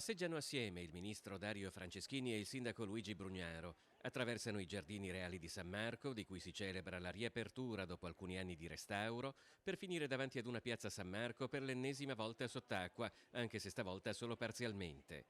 Passeggiano assieme il ministro Dario Franceschini e il sindaco Luigi Brugnaro. Attraversano i giardini reali di San Marco, di cui si celebra la riapertura dopo alcuni anni di restauro, per finire davanti ad una piazza San Marco per l'ennesima volta sott'acqua, anche se stavolta solo parzialmente.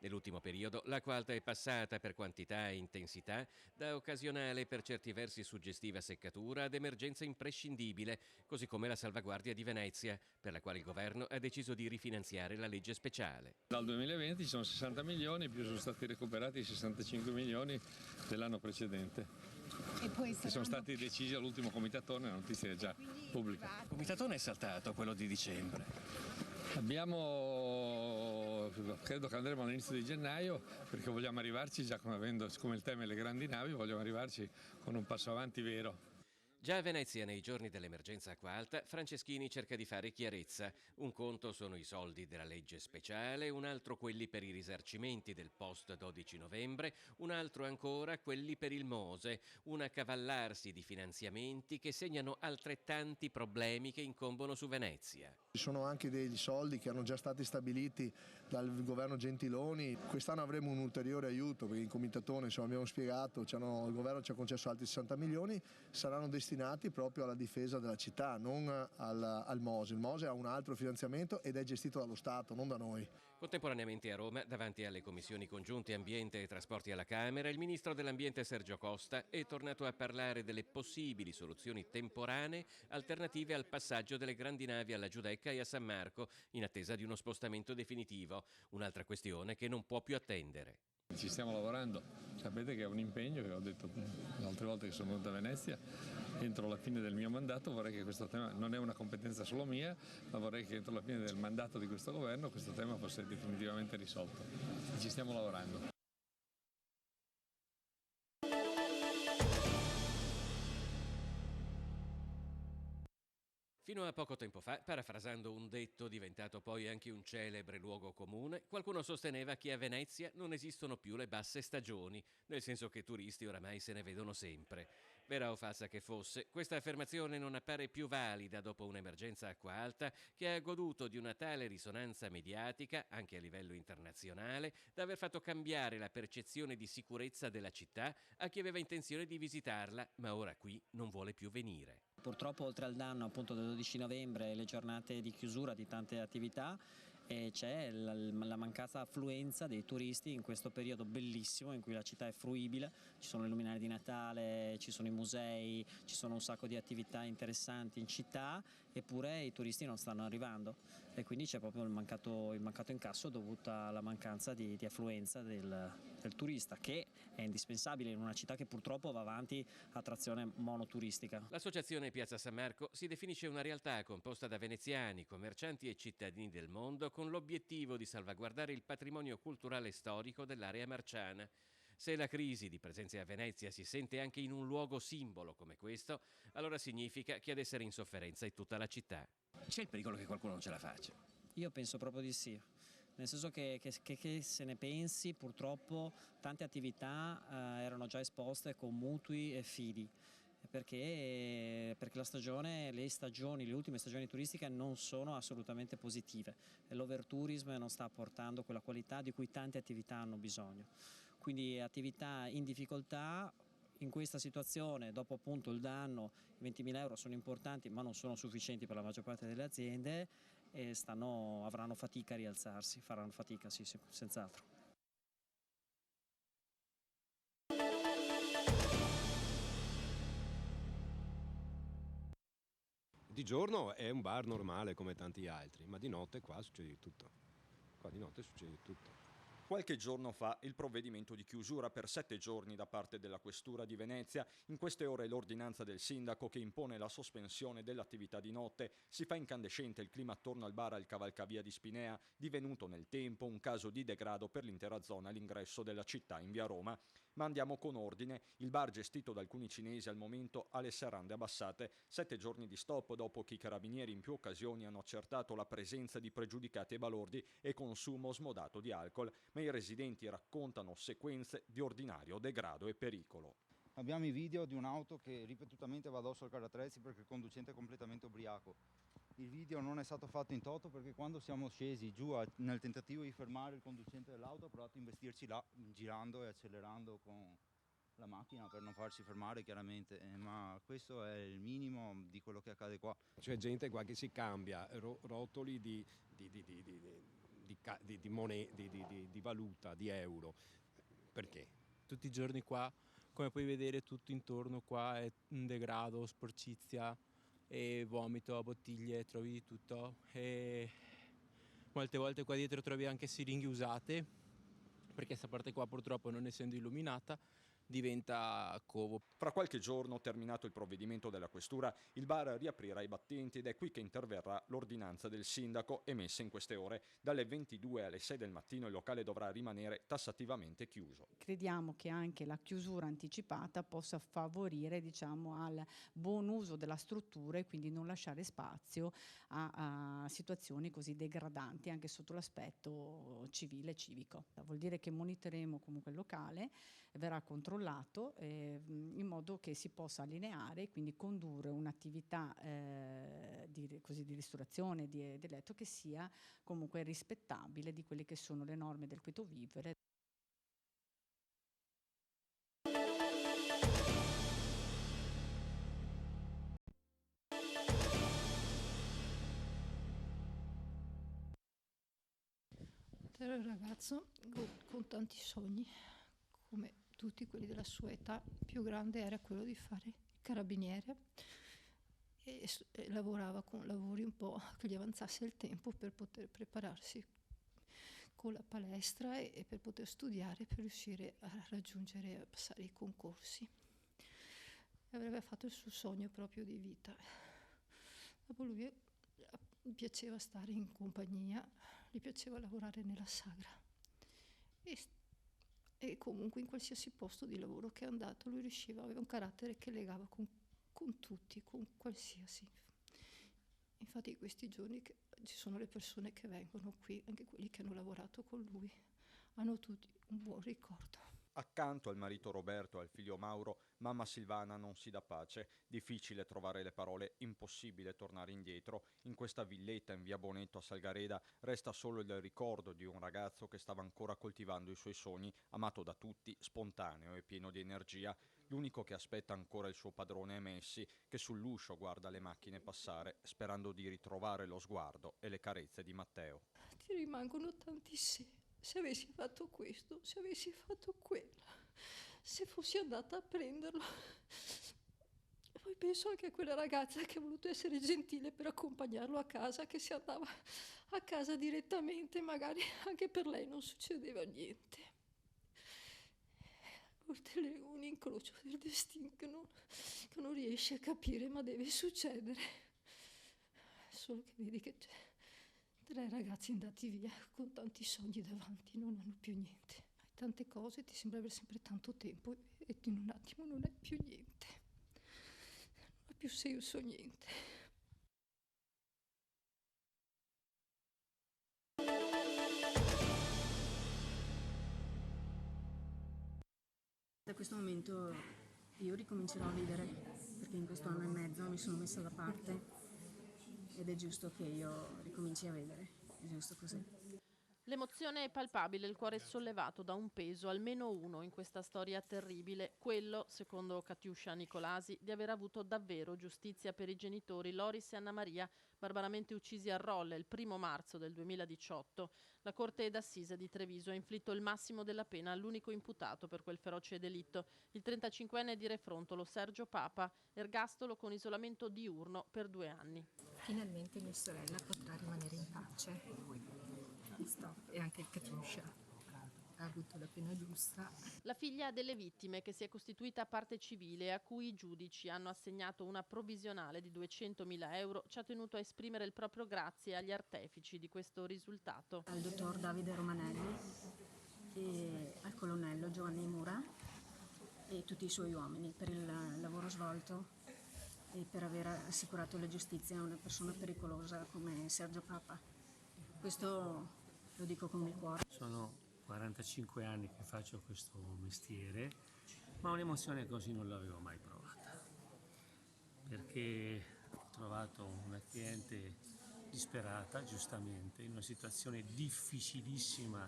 Nell'ultimo periodo l'acqua alta è passata per quantità e intensità da occasionale e per certi versi suggestiva seccatura ad emergenza imprescindibile, così come la salvaguardia di Venezia, per la quale il governo ha deciso di rifinanziare la legge speciale. Dal 2020 ci sono 60 milioni, più sono stati recuperati i 65 milioni dell'anno precedente. E poi che sono stati decisi all'ultimo comitatone, la notizia è già pubblica. Il comitatone è saltato, quello di dicembre. Credo che andremo all'inizio di gennaio, perché vogliamo arrivarci già come il tema è le grandi navi, vogliamo arrivarci con un passo avanti vero. Già a Venezia, nei giorni dell'emergenza acqua alta, Franceschini cerca di fare chiarezza. Un conto sono i soldi della legge speciale, un altro quelli per i risarcimenti del post 12 novembre, un altro ancora quelli per il Mose, un accavallarsi di finanziamenti che segnano altrettanti problemi che incombono su Venezia. Ci sono anche degli soldi che erano già stati stabiliti dal governo Gentiloni. Quest'anno avremo un ulteriore aiuto perché in comitatone, insomma, abbiamo spiegato, il governo ci ha concesso altri 60 milioni, saranno destinati proprio alla difesa della città, non al Mose. Il Mose ha un altro finanziamento ed è gestito dallo Stato, non da noi. Contemporaneamente a Roma, davanti alle commissioni congiunte Ambiente e Trasporti alla Camera, il ministro dell'Ambiente Sergio Costa è tornato a parlare delle possibili soluzioni temporanee alternative al passaggio delle grandi navi alla Giudecca e a San Marco, in attesa di uno spostamento definitivo. Un'altra questione che non può più attendere. Ci stiamo lavorando, sapete che è un impegno che ho detto le altre volte che sono venuto a Venezia, entro la fine del mio mandato vorrei che questo tema, non è una competenza solo mia, ma vorrei che entro la fine del mandato di questo governo questo tema fosse definitivamente risolto. Ci stiamo lavorando. Fino a poco tempo fa, parafrasando un detto diventato poi anche un celebre luogo comune, qualcuno sosteneva che a Venezia non esistono più le basse stagioni, nel senso che turisti oramai se ne vedono sempre. Vera o falsa che fosse, questa affermazione non appare più valida dopo un'emergenza acqua alta che ha goduto di una tale risonanza mediatica, anche a livello internazionale, da aver fatto cambiare la percezione di sicurezza della città a chi aveva intenzione di visitarla, ma ora qui non vuole più venire. Purtroppo oltre al danno appunto del 12 novembre e le giornate di chiusura di tante attività c'è la mancata affluenza dei turisti in questo periodo bellissimo in cui la città è fruibile, ci sono le luminarie di Natale, ci sono i musei, ci sono un sacco di attività interessanti in città, eppure i turisti non stanno arrivando e quindi c'è proprio il mancato incasso dovuto alla mancanza di affluenza del turista, che è indispensabile in una città che purtroppo va avanti a trazione monoturistica. L'associazione Piazza San Marco si definisce una realtà composta da veneziani, commercianti e cittadini del mondo con l'obiettivo di salvaguardare il patrimonio culturale e storico dell'area marciana. Se la crisi di presenza a Venezia si sente anche in un luogo simbolo come questo, allora significa che ad essere in sofferenza è tutta la città. C'è il pericolo che qualcuno non ce la faccia? Io penso proprio di sì. Nel senso che se ne pensi, purtroppo tante attività erano già esposte con mutui e fidi. Perché le ultime stagioni turistiche non sono assolutamente positive e l'overtourism non sta portando quella qualità di cui tante attività hanno bisogno. Quindi attività in difficoltà in questa situazione, dopo appunto il danno, i 20.000 euro sono importanti ma non sono sufficienti per la maggior parte delle aziende e avranno fatica a rialzarsi, faranno fatica, sì, senz'altro. Di giorno è un bar normale come tanti altri, ma di notte qua succede di tutto. Qua di notte succede di tutto. Qualche giorno fa il provvedimento di chiusura per 7 giorni da parte della Questura di Venezia. In queste ore l'ordinanza del sindaco che impone la sospensione dell'attività di notte. Si fa incandescente il clima attorno al bar al Cavalcavia di Spinea, divenuto nel tempo un caso di degrado per l'intera zona all'ingresso della città in via Roma. Ma andiamo con ordine. Il bar gestito da alcuni cinesi al momento ha le serrande abbassate. 7 giorni di stop dopo che i carabinieri in più occasioni hanno accertato la presenza di pregiudicati e balordi e consumo smodato di alcol. Ma i residenti raccontano sequenze di ordinario degrado e pericolo. Abbiamo i video di un'auto che ripetutamente va addosso al carrozzerri perché il conducente è completamente ubriaco. il video non è stato fatto in toto perché quando siamo scesi giù nel tentativo di fermare il conducente dell'auto ha provato a investirci là, girando e accelerando con la macchina per non farsi fermare chiaramente, ma questo è il minimo di quello che accade qua. C'è gente qua che si cambia rotoli di valuta, di euro. Perché? Tutti i giorni qua, come puoi vedere, tutto intorno qua è un degrado, sporcizia e vomito a bottiglie, trovi di tutto. E molte volte qua dietro trovi anche siringhe usate, perché questa parte qua purtroppo, non essendo illuminata, diventa covo. Fra qualche giorno, terminato il provvedimento della questura, il bar riaprirà i battenti ed è qui che interverrà l'ordinanza del sindaco emessa in queste ore. Dalle 22 alle 6 del mattino il locale dovrà rimanere tassativamente chiuso. Crediamo che anche la chiusura anticipata possa favorire, diciamo, al buon uso della struttura e quindi non lasciare spazio a situazioni così degradanti anche sotto l'aspetto civile e civico. Vuol dire che monitoreremo comunque il locale, verrà controllato in modo che si possa allineare e quindi condurre un'attività di ristorazione di letto che sia comunque rispettabile di quelle che sono le norme del quieto vivere. Era un ragazzo con tanti sogni, come tutti quelli della sua età. Il più grande era quello di fare il carabiniere e lavorava con lavori un po' che gli avanzasse il tempo per poter prepararsi con la palestra e per poter studiare, per riuscire a raggiungere, a passare i concorsi. Avrebbe fatto il suo sogno proprio di vita. Dopo lui gli piaceva stare in compagnia, gli piaceva lavorare nella sagra e comunque in qualsiasi posto di lavoro che è andato lui riusciva, aveva un carattere che legava con tutti, con qualsiasi. Infatti in questi giorni ci sono le persone che vengono qui, anche quelli che hanno lavorato con lui, hanno tutti un buon ricordo. Accanto al marito Roberto e al figlio Mauro, mamma Silvana non si dà pace. Difficile trovare le parole, impossibile tornare indietro. In questa villetta in via Bonetto a Salgareda resta solo il ricordo di un ragazzo che stava ancora coltivando i suoi sogni, amato da tutti, spontaneo e pieno di energia. L'unico che aspetta ancora il suo padrone è Messi, che sull'uscio guarda le macchine passare, sperando di ritrovare lo sguardo e le carezze di Matteo. Ti rimangono tanti se avessi fatto questo, se avessi fatto quello, se fossi andata a prenderlo. E poi penso anche a quella ragazza che ha voluto essere gentile per accompagnarlo a casa, che se andava a casa direttamente, magari anche per lei non succedeva niente. A volte un incrocio del destino che non riesci a capire, ma deve succedere. Solo che vedi che c'è 3 ragazzi andati via con tanti sogni davanti, non hanno più niente. Hai tante cose, ti sembra avere sempre tanto tempo e in un attimo non hai più niente. Non hai più senso niente. Da questo momento io ricomincerò a vivere, perché in questo anno e mezzo mi sono messa da parte ed è giusto che io ricominci a vivere, è giusto così. L'emozione è palpabile, il cuore è sollevato da un peso, almeno uno in questa storia terribile, quello, secondo Katiuscia Nicolasi, di aver avuto davvero giustizia per i genitori Loris e Anna Maria, barbaramente uccisi a Rolle il 1 marzo del 2018. La Corte d'Assise di Treviso ha inflitto il massimo della pena all'unico imputato per quel feroce delitto, il 35enne di Refrontolo Sergio Papa, ergastolo con isolamento diurno per 2 anni. Finalmente mia sorella potrà rimanere in pace. E anche il Katiuscia ha avuto la pena giusta. La figlia delle vittime, che si è costituita parte civile e a cui i giudici hanno assegnato una provvisionale di 200.000 euro, ci ha tenuto a esprimere il proprio grazie agli artefici di questo risultato. Al dottor Davide Romanelli e al colonnello Giovanni Mura e tutti i suoi uomini per il lavoro svolto e per aver assicurato la giustizia a una persona pericolosa come Sergio Papa. Questo lo dico con il cuore. Sono 45 anni che faccio questo mestiere, ma un'emozione così non l'avevo mai provata, perché trovato una cliente disperata, giustamente, in una situazione difficilissima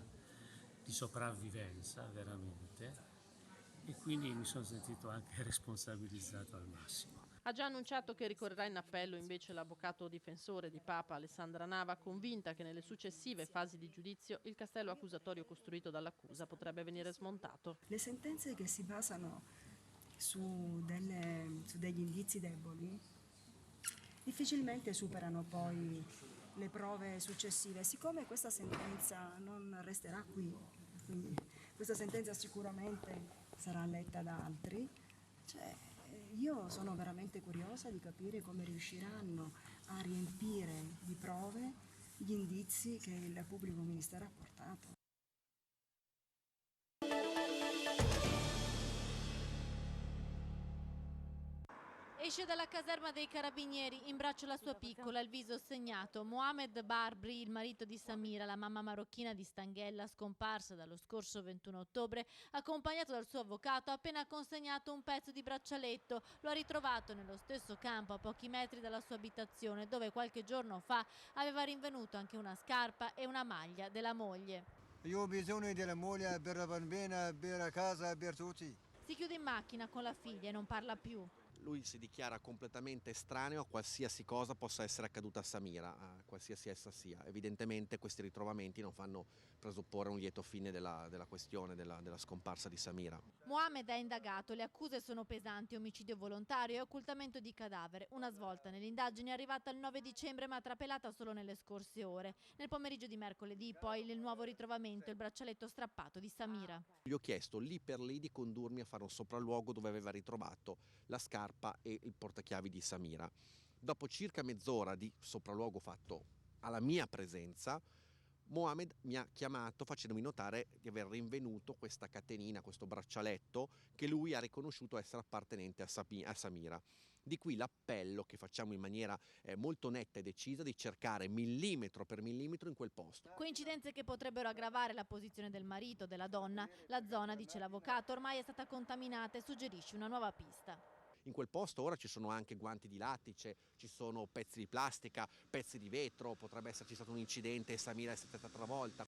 di sopravvivenza, veramente, e quindi mi sono sentito anche responsabilizzato al massimo. Ha già annunciato che ricorrerà in appello invece l'avvocato difensore di Papa Alessandra Nava, convinta che nelle successive fasi di giudizio il castello accusatorio costruito dall'accusa potrebbe venire smontato. Le sentenze che si basano su degli indizi deboli difficilmente superano poi le prove successive. Siccome questa sentenza non resterà qui, quindi questa sentenza sicuramente sarà letta da altri, io sono veramente curiosa di capire come riusciranno a riempire di prove gli indizi che il pubblico ministero ha portato. Esce dalla caserma dei carabinieri, in braccio la sua piccola, il viso segnato. Mohamed Barbri, il marito di Samira, la mamma marocchina di Stanghella, scomparsa dallo scorso 21 ottobre, accompagnato dal suo avvocato, ha appena consegnato un pezzo di braccialetto. Lo ha ritrovato nello stesso campo, a pochi metri dalla sua abitazione, dove qualche giorno fa aveva rinvenuto anche una scarpa e una maglia della moglie. Io ho bisogno della moglie per la bambina, per la casa, per tutti. Si chiude in macchina con la figlia e non parla più. Lui si dichiara completamente estraneo a qualsiasi cosa possa essere accaduta a Samira, a qualsiasi essa sia. Evidentemente questi ritrovamenti non fanno presupporre un lieto fine della questione della scomparsa di Samira. Mohamed è indagato, le accuse sono pesanti: omicidio volontario e occultamento di cadavere. Una svolta nell'indagine è arrivata il 9 dicembre ma trapelata solo nelle scorse ore. Nel pomeriggio di mercoledì poi il nuovo ritrovamento, il braccialetto strappato di Samira. Gli ho chiesto lì per lì di condurmi a fare un sopralluogo dove aveva ritrovato la scarpa e il portachiavi di Samira. Dopo circa mezz'ora di sopralluogo fatto alla mia presenza, Mohamed mi ha chiamato facendomi notare di aver rinvenuto questa catenina, questo braccialetto che lui ha riconosciuto essere appartenente a Samira. Di qui l'appello che facciamo in maniera molto netta e decisa di cercare millimetro per millimetro in quel posto. Coincidenze che potrebbero aggravare la posizione del marito, della donna. La zona, dice l'avvocato, ormai è stata contaminata e suggerisce una nuova pista. In quel posto ora ci sono anche guanti di lattice, ci sono pezzi di plastica, pezzi di vetro, potrebbe esserci stato un incidente e Samira è stata travolta.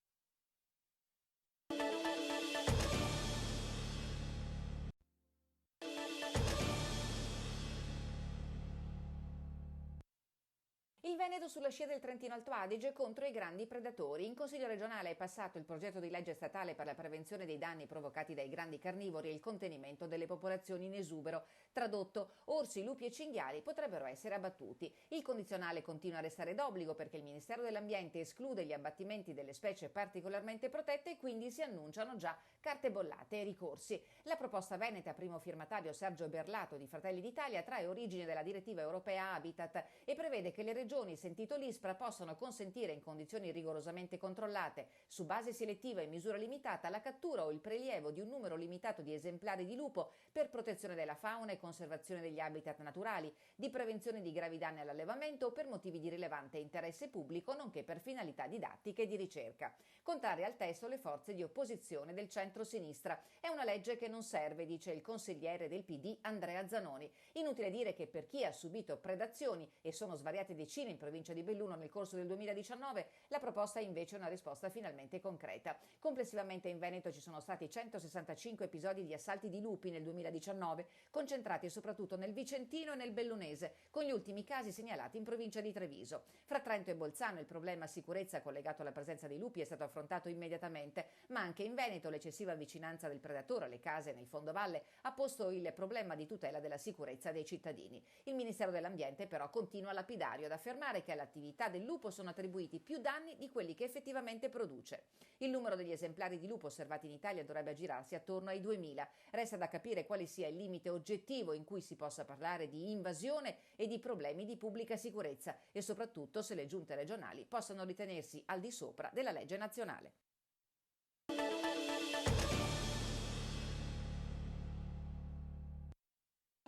Il Veneto sulla scia del Trentino Alto Adige contro i grandi predatori. In Consiglio regionale è passato il progetto di legge statale per la prevenzione dei danni provocati dai grandi carnivori e il contenimento delle popolazioni in esubero. Tradotto, orsi, lupi e cinghiali potrebbero essere abbattuti. Il condizionale continua a restare d'obbligo perché il Ministero dell'Ambiente esclude gli abbattimenti delle specie particolarmente protette e quindi si annunciano già carte bollate e ricorsi. La proposta veneta, primo firmatario Sergio Berlato di Fratelli d'Italia, trae origine dalla direttiva europea Habitat e prevede che le regioni, sentito l'ISPRA, possano consentire in condizioni rigorosamente controllate, su base selettiva e misura limitata, la cattura o il prelievo di un numero limitato di esemplari di lupo per protezione della fauna e conservazione degli habitat naturali, di prevenzione di gravi danni all'allevamento o per motivi di rilevante interesse pubblico, nonché per finalità didattiche e di ricerca. Contrarie al testo le forze di opposizione del centro-sinistra. È una legge che non serve, dice il consigliere del PD Andrea Zanoni. Inutile dire che per chi ha subito predazioni, e sono svariate decine in provincia di Belluno nel corso del 2019, la proposta è invece una risposta finalmente concreta. Complessivamente in Veneto ci sono stati 165 episodi di assalti di lupi nel 2019, concentrati soprattutto nel Vicentino e nel Bellunese, con gli ultimi casi segnalati in provincia di Treviso. Fra Trento e Bolzano il problema sicurezza collegato alla presenza dei lupi è stato affrontato immediatamente, ma anche in Veneto l'eccessiva vicinanza del predatore alle case nel fondovalle ha posto il problema di tutela della sicurezza dei cittadini. Il Ministero dell'Ambiente però continua lapidario ad affermare che all'attività del lupo sono attribuiti più danni di quelli che effettivamente produce. Il numero degli esemplari di lupo osservati in Italia dovrebbe aggirarsi attorno ai 2000. Resta da capire quale sia il limite oggettivo in cui si possa parlare di invasione e di problemi di pubblica sicurezza e soprattutto se le giunte regionali possano ritenersi al di sopra della legge nazionale.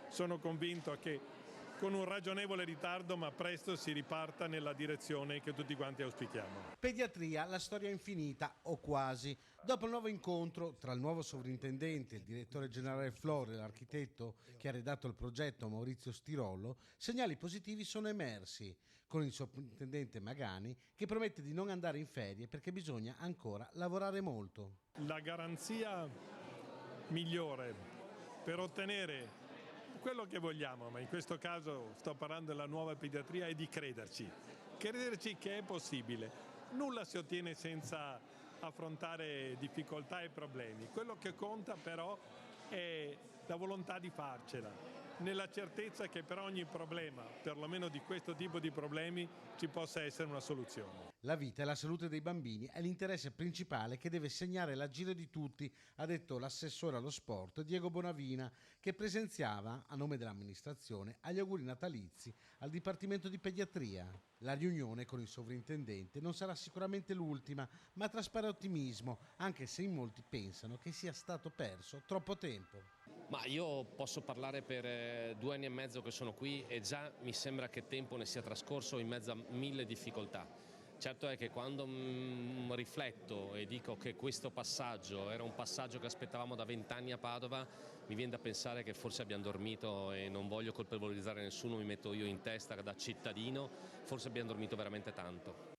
Sono convinto che con un ragionevole ritardo, ma presto si riparta nella direzione che tutti quanti auspichiamo. Pediatria, la storia è infinita, o quasi. Dopo il nuovo incontro tra il nuovo sovrintendente, il direttore generale Flore e l'architetto che ha redatto il progetto Maurizio Stirollo, segnali positivi sono emersi, con il sovrintendente Magani che promette di non andare in ferie perché bisogna ancora lavorare molto. La garanzia migliore per ottenere quello che vogliamo, ma in questo caso sto parlando della nuova pediatria, è di crederci che è possibile. Nulla si ottiene senza affrontare difficoltà e problemi. Quello che conta però è la volontà di farcela, nella certezza che per ogni problema, perlomeno di questo tipo di problemi, ci possa essere una soluzione. La vita e la salute dei bambini è l'interesse principale che deve segnare l'agire di tutti, ha detto l'assessore allo sport Diego Bonavina, che presenziava, a nome dell'amministrazione, agli auguri natalizi al Dipartimento di Pediatria. La riunione con il sovrintendente non sarà sicuramente l'ultima, ma traspare ottimismo, anche se in molti pensano che sia stato perso troppo tempo. Ma io posso parlare per 2 anni e mezzo che sono qui e già mi sembra che tempo ne sia trascorso in mezzo a 1000 difficoltà. Certo è che quando rifletto e dico che questo passaggio era un passaggio che aspettavamo da 20 anni a Padova, mi viene da pensare che forse abbiamo dormito, e non voglio colpevolizzare nessuno, mi metto io in testa da cittadino, forse abbiamo dormito veramente tanto.